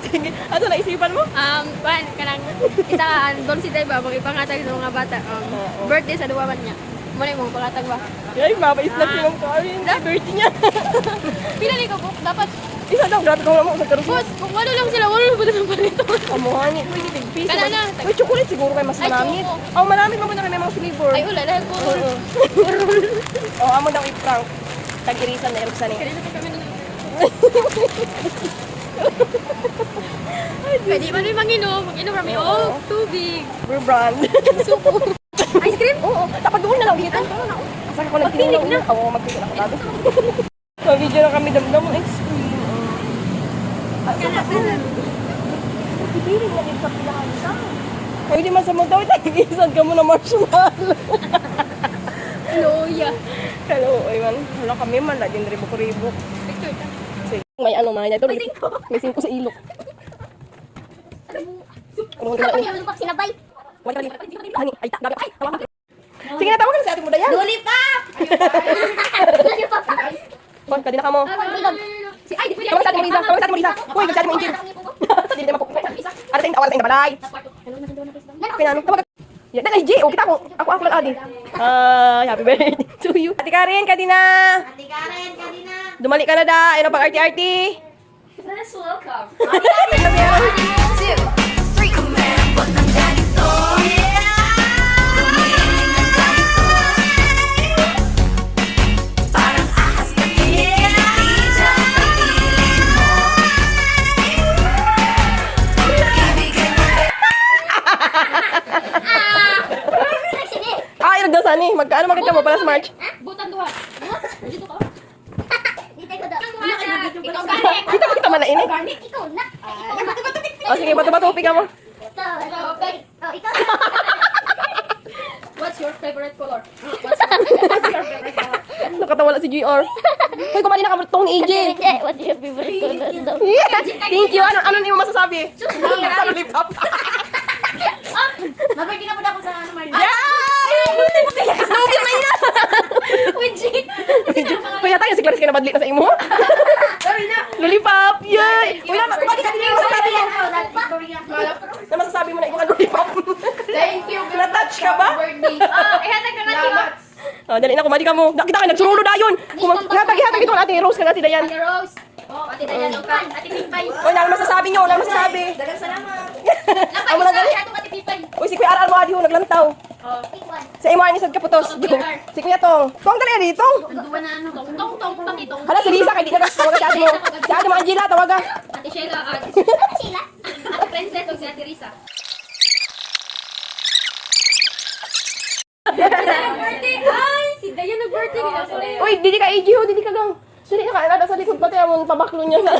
Sige. Ano naisipan mo? Kuan kanang isa doon si Dai ba mga ipangatag sa mga bata. Birthday sa duwa man niya. Mo na mo pangatag ba? Ay, mabais na si Ma'am Karen. Birthday niya. Pila ni ko po dapat Isa daw, grabe ko naman sa karus. boss, kung ano lang sila, wala lang ba ng palito? Kamuhani. Pwede big piece. Kana na. Uy, chocolate siguro kayo mas Ay, marami. choco. Oh, marami pa mo na may mga flavor. Ay, wala dahil po. Oh, amo daw i-prank. Tagirisan na erupsan ni. Pwede man rin manginom. Manginom kami. Oh, tubig. We're brand. Suko. Ice cream? Oo, dapat doon na lang dito. Asa ko nagtingin na. Oo, magtingin ako bago. So, video na kami damdam ng ice cream. Pipirin na din sa pilahan sa. Pwede man sa mo daw, tag-isan ka mo na marshmallow. Loya. Hello, ayman. Hala kami man, laging ribok-ribok. Picture ta. May ano man ito. May singko sa ilok. Sinabay. Hani, ay, gabi. Ay, tawagan ko. Sige na, tawagan na si ate mo, Dayan. Lollipop! Lollipop! Hoy, kadina ka mo. Ay, di pwede. Tawagan sa ate mo, Lisa. Tawagan sa ate mo, Lisa. Uy, nagsa ate mo, Injil. Hindi naman po. Arating na balay. Okay na, ano? Tawagan. Yan, ay, G. O, kita ko. Ako lang, Adi. Ay, happy birthday to you. Ate Karen, kadina. Ate Karen, kanina. Dumali ka na da. Ayun ang pag-arty-arty. Let's welcome. Ay, nagdasan ni. Magkaano makita mo pala sa March? Butan duha. Dito ka. Dito ko daw. Ikaw gani. Kita man na ini. Ikaw na. O, sige, bato-bato. Pika mo. Ito. Oh, ikaw. What's your favorite color? What's your favorite color? Nakatawala si GR. Hoy, kumali na ka tong AJ. What your favorite color daw? Yeah. Thank you. Ano niyo masasabi? Sa lollipop. Mabay na po na ako sa ano, Marlene. Yay! Snoopy na yun! With G. Hoy, yata yung si Clarice kinabadli na sa imo. Lollipop! Yay! Uy, kumali ka din yung masasabi mo. Na masasabi mo na imo ka lollipop. Thank you. Na-touch ka ba? Birthday. Ihatag ka na tila. Oh, dali na, kumali ka mo. Nakita ka, nagsurulo na yun. Ihatag ito ang ate Rose ka natin na yan. Ate Rose. Oh, Ate Dayan Lukan. Ate Pipay. Uy, nalang masasabi nyo, nalang masasabi. Dagang salamat. Amo lang gali. Atong Ate Pipay. Uy, si Kuya Aral mo adi naglantaw. Oh. Sa imo ani sad kaputos. Si Kuya Tong. Tong dali dito. Duwa na ano. Tong pakitong. Hala si Lisa kay di na tawagan si ate mo. Si ate mo Angela tawagan. Ate Sheila. Sila? Ate Princess o si Ate Risa. Birthday! Ay! Si Dayan nag-birthday nila. Uy, didi ka AJ ho, didi ka gang. Dili ka ana sa likod pati amon pabaklo niya sa.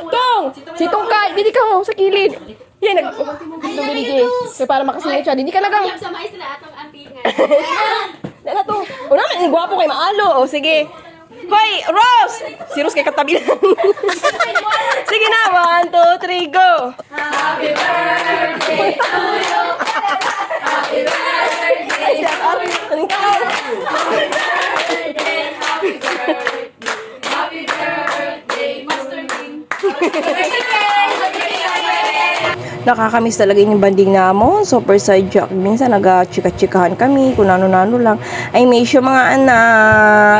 Tong, si Tong kay didi ka ho sa kilid. Yan nag didi. Kaya para makasingit siya. Didi ka na gang. Sa maestra atong auntie nga. Dala to. O naman gwapo kay maalo. O sige. Hoy, Rose! Si Rose kay katabi lang. Sige na, 1, 2, 3, go! Happy birthday to you. Happy birthday. Happy Happy birthday, Master King. Nakakamiss talaga yung banding namon. Super side joke. Minsan nag-chika-chikahan kami kung ano-ano lang. I miss you mga anak.